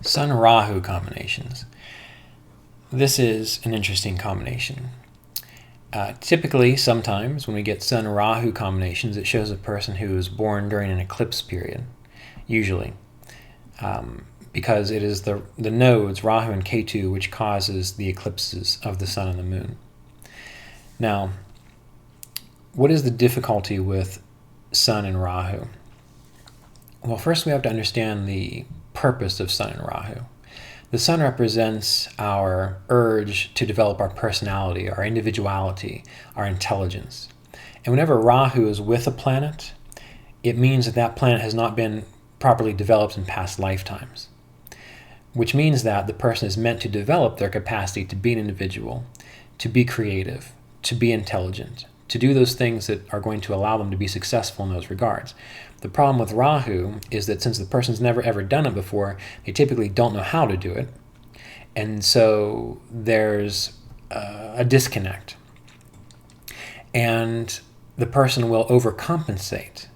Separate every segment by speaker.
Speaker 1: Sun-Rahu combinations. This is an interesting combination. Typically, sometimes when we get Sun-Rahu combinations, it shows a person who was born during an eclipse period, usually, because it is the nodes, Rahu and Ketu, which causes the eclipses of the sun and the moon. Now, what is the difficulty with Sun and Rahu? Well, first we have to understand the purpose of Sun and Rahu. The sun represents our urge to develop our personality, our individuality, our intelligence. And whenever Rahu is with a planet, it means that that planet has not been properly developed in past lifetimes, which means that the person is meant to develop their capacity to be an individual, to be creative, to be intelligent, to do those things that are going to allow them to be successful in those regards. The problem with Rahu is that since the person's never ever done it before, they typically don't know how to do it. And so there's a disconnect. And the person will overcompensate.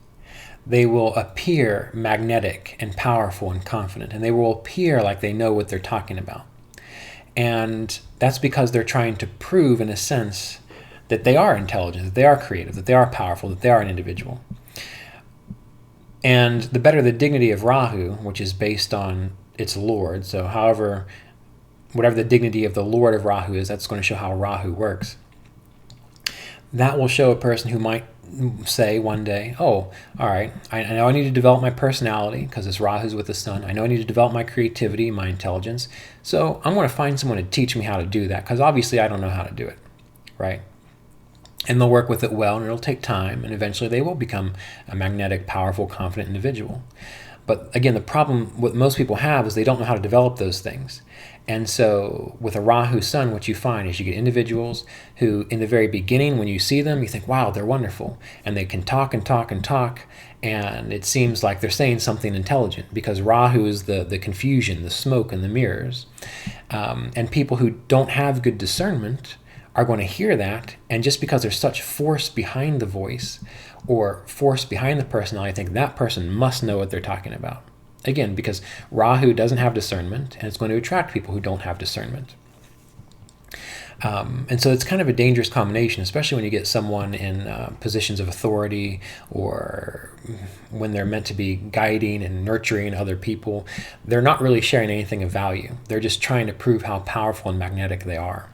Speaker 1: They will appear magnetic and powerful and confident, and they will appear like they know what they're talking about. And that's because they're trying to prove, in a sense, that they are intelligent, that they are creative, that they are powerful, that they are an individual. And the better the dignity of Rahu, which is based on its lord, so whatever the dignity of the lord of Rahu is, that's going to show how Rahu works. That will show a person who might say one day, oh, all right, I know I need to develop my personality because it's Rahu's with the sun. I know I need to develop my creativity, my intelligence. So I'm going to find someone to teach me how to do that because obviously I don't know how to do it, right? And they'll work with it well, and it'll take time, and eventually they will become a magnetic, powerful, confident individual. But again, the problem what most people have is they don't know how to develop those things. And so with a Rahu sun, what you find is you get individuals who, in the very beginning, when you see them, you think, wow, they're wonderful. And they can talk and talk and talk, and it seems like they're saying something intelligent because Rahu is the confusion, the smoke, and the mirrors. And people who don't have good discernment are going to hear that, and just because there's such force behind the voice or force behind the personality, I think that person must know what they're talking about. Again, because Rahu doesn't have discernment, and it's going to attract people who don't have discernment. And so it's kind of a dangerous combination, especially when you get someone in positions of authority or when they're meant to be guiding and nurturing other people. They're not really sharing anything of value. They're just trying to prove how powerful and magnetic they are.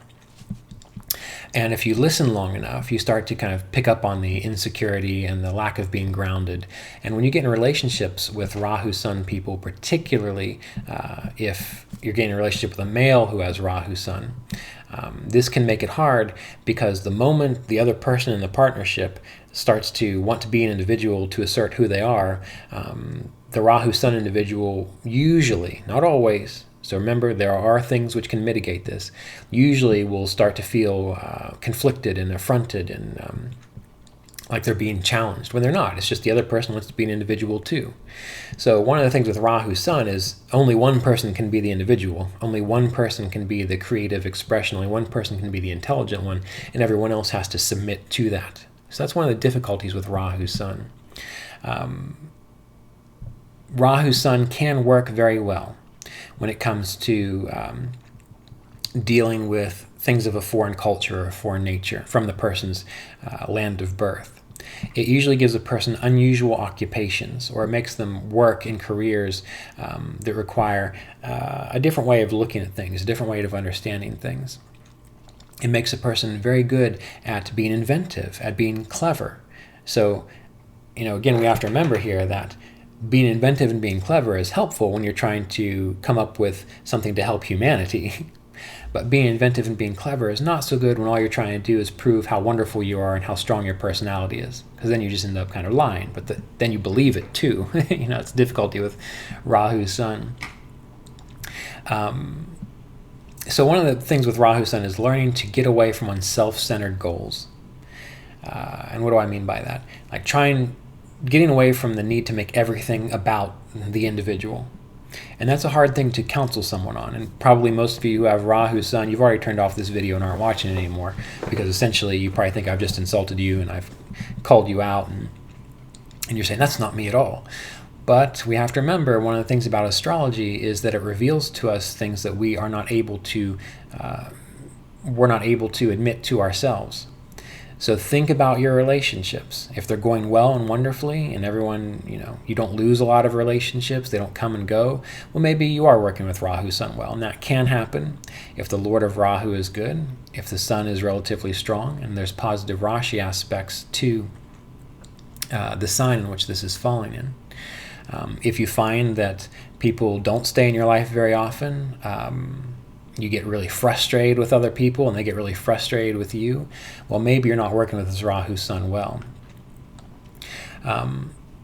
Speaker 1: And if you listen long enough, you start to kind of pick up on the insecurity and the lack of being grounded. And when you get in relationships with Rahu Sun people, particularly if you're getting a relationship with a male who has Rahu Sun, this can make it hard because the moment the other person in the partnership starts to want to be an individual to assert who they are, the Rahu Sun individual usually, not always, so remember, there are things which can mitigate this. Usually we'll start to feel conflicted and affronted and like they're being challenged when they're not. It's just the other person wants to be an individual too. So one of the things with Rahu Sun is only one person can be the individual. Only one person can be the creative expression. Only one person can be the intelligent one, and everyone else has to submit to that. So that's one of the difficulties with Rahu Sun. Rahu Sun can work very well when it comes to dealing with things of a foreign culture or a foreign nature from the person's land of birth. It usually gives a person unusual occupations, or it makes them work in careers that require a different way of looking at things, a different way of understanding things. It makes a person very good at being inventive, at being clever. So, again, we have to remember here that being inventive and being clever is helpful when you're trying to come up with something to help humanity. But being inventive and being clever is not so good when all you're trying to do is prove how wonderful you are and how strong your personality is. Because then you just end up kind of lying, but then you believe it too. It's difficulty with Rahu Sun. So one of the things with Rahu Sun is learning to get away from self-centered goals. And what do I mean by that? Like getting away from the need to make everything about the individual. And that's a hard thing to counsel someone on. And probably most of you who have Rahu Sun, you've already turned off this video and aren't watching it anymore, because essentially you probably think I've just insulted you and I've called you out and you're saying, that's not me at all. But we have to remember, one of the things about astrology is that it reveals to us things that we're not able to admit to ourselves. So think about your relationships. If they're going well and wonderfully, and everyone, you don't lose a lot of relationships, they don't come and go, well, maybe you are working with Rahu Sun well, and that can happen if the Lord of Rahu is good, if the Sun is relatively strong, and there's positive Rashi aspects to the sign in which this is falling in. If you find that people don't stay in your life very often, you get really frustrated with other people and they get really frustrated with you, well, maybe you're not working with this Rahu Sun well.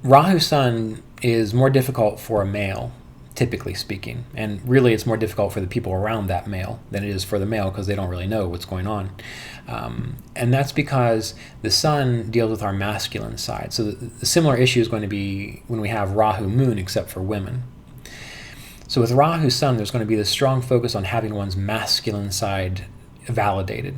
Speaker 1: Rahu Sun is more difficult for a male, typically speaking, and really it's more difficult for the people around that male than it is for the male, because they don't really know what's going on. And that's because the Sun deals with our masculine side. So the similar issue is going to be when we have Rahu Moon, except for women. So with Rahu Sun, there's going to be this strong focus on having one's masculine side validated.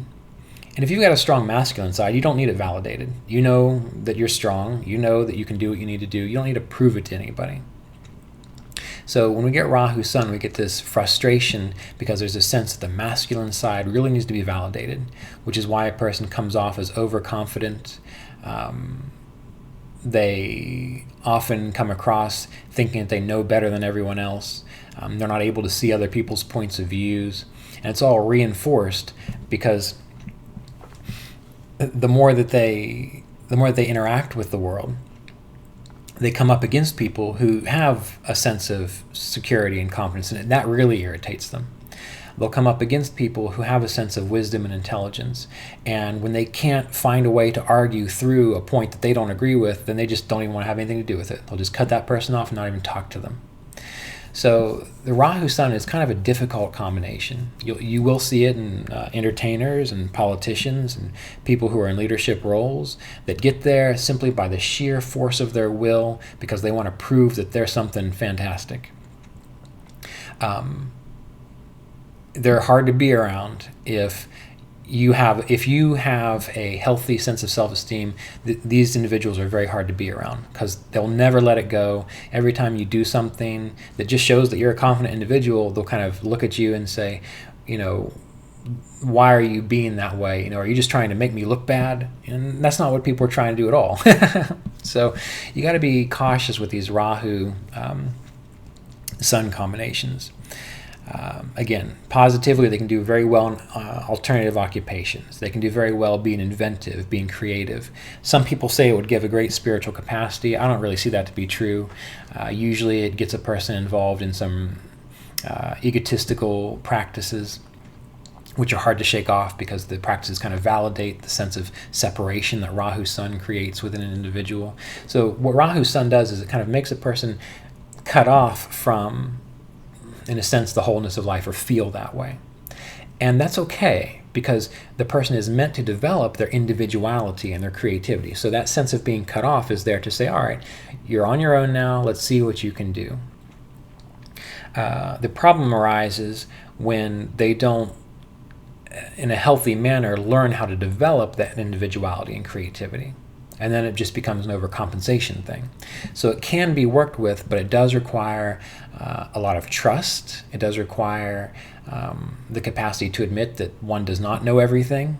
Speaker 1: And if you've got a strong masculine side, you don't need it validated. You know that you're strong. You know that you can do what you need to do. You don't need to prove it to anybody. So when we get Rahu Sun, we get this frustration because there's a sense that the masculine side really needs to be validated, which is why a person comes off as overconfident. They often come across thinking that they know better than everyone else. They're not able to see other people's points of views. And it's all reinforced because the more that they interact with the world, they come up against people who have a sense of security and confidence, and that really irritates them. They'll come up against people who have a sense of wisdom and intelligence, and when they can't find a way to argue through a point that they don't agree with, then they just don't even want to have anything to do with it. They'll just cut that person off and not even talk to them. So the Rahu Sun is kind of a difficult combination. You will see it in entertainers and politicians and people who are in leadership roles that get there simply by the sheer force of their will because they want to prove that they're something fantastic. They're hard to be around if you have a healthy sense of self-esteem. These individuals are very hard to be around because they'll never let it go. Every time you do something that just shows that you're a confident individual, they'll kind of look at you and say, why are you being that way? Are you just trying to make me look bad? And that's not what people are trying to do at all. So you got to be cautious with these Rahu Sun combinations. Again, positively, they can do very well in alternative occupations. They can do very well being inventive, being creative. Some people say it would give a great spiritual capacity. I don't really see that to be true. Usually it gets a person involved in some egotistical practices, which are hard to shake off because the practices kind of validate the sense of separation that Rahu Sun creates within an individual. So what Rahu Sun does is it kind of makes a person cut off from, in a sense, the wholeness of life, or feel that way. And that's okay because the person is meant to develop their individuality and their creativity. So that sense of being cut off is there to say, all right, you're on your own now, let's see what you can do. The problem arises when they don't, in a healthy manner, learn how to develop that individuality and creativity. And then it just becomes an overcompensation thing. So it can be worked with, but it does require a lot of trust. It does require the capacity to admit that one does not know everything.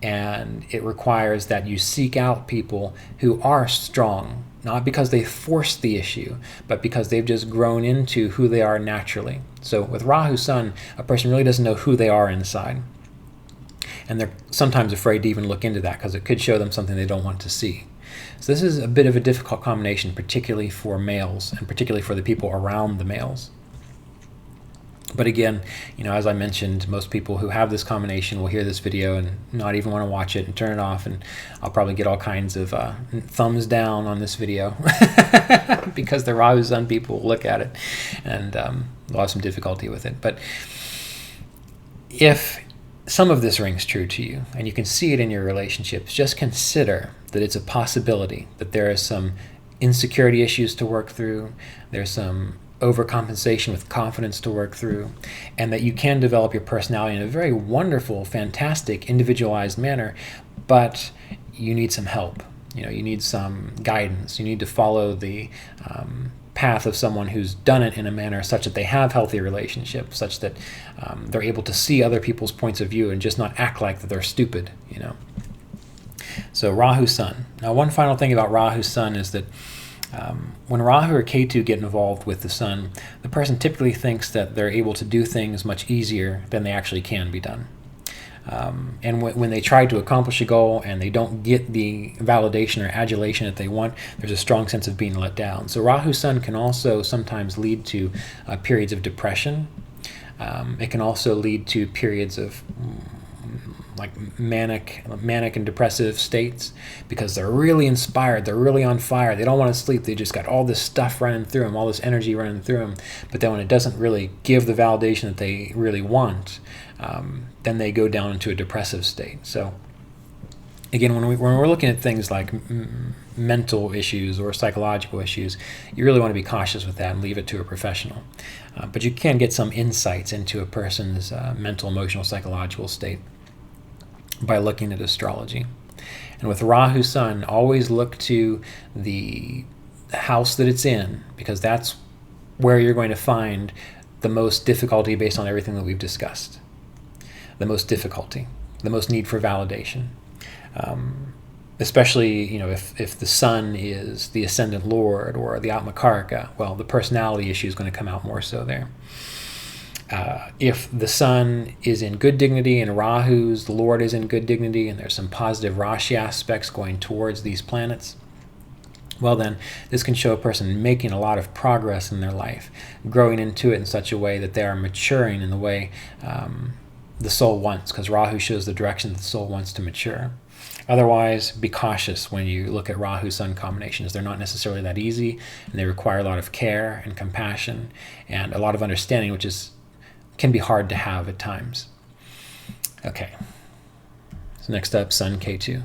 Speaker 1: And it requires that you seek out people who are strong, not because they forced the issue, but because they've just grown into who they are naturally. So with Rahu Sun, a person really doesn't know who they are inside. And they're sometimes afraid to even look into that because it could show them something they don't want to see. So this is a bit of a difficult combination, particularly for males and particularly for the people around the males. But again, as I mentioned, most people who have this combination will hear this video and not even want to watch it and turn it off, and I'll probably get all kinds of thumbs down on this video because the Rahu Sun people will look at it and they'll have some difficulty with it. But if some of this rings true to you and you can see it in your relationships, just consider that it's a possibility that there are some insecurity issues to work through, there's some overcompensation with confidence to work through, and that you can develop your personality in a very wonderful, fantastic, individualized manner, but you need some help. You need some guidance. You need to follow the path of someone who's done it in a manner such that they have healthy relationships, such that they're able to see other people's points of view and just not act like that they're stupid, you know. So Rahu Sun. Now, one final thing about Rahu Sun is that when Rahu or Ketu get involved with the Sun, the person typically thinks that they're able to do things much easier than they actually can be done. And when they try to accomplish a goal and they don't get the validation or adulation that they want, there's a strong sense of being let down. So Rahu Sun can also sometimes lead to periods of depression. It can also lead to periods of like manic and depressive states, because they're really inspired, they're really on fire, they don't want to sleep, they just got all this stuff running through them, all this energy running through them, but then when it doesn't really give the validation that they really want, then they go down into a depressive state. So again, when we're looking at things like mental issues or psychological issues, you really want to be cautious with that and leave it to a professional. But you can get some insights into a person's mental, emotional, psychological state by looking at astrology. And with Rahu Sun, always look to the house that it's in, because that's where you're going to find the most difficulty based on everything that we've discussed. The most difficulty, the most need for validation. Especially, you know, if the Sun is the ascendant lord or the Atmakaraka, well, the personality issue is going to come out more so there. If the Sun is in good dignity and Rahu's, the Lord, is in good dignity, and there's some positive Rashi aspects going towards these planets, well then, this can show a person making a lot of progress in their life, growing into it in such a way that they are maturing in the way the soul wants, because Rahu shows the direction that the soul wants to mature. Otherwise, be cautious when you look at Rahu-Sun combinations. They're not necessarily that easy, and they require a lot of care and compassion and a lot of understanding, which can be hard to have at times. Okay, so next up, Sun Ketu.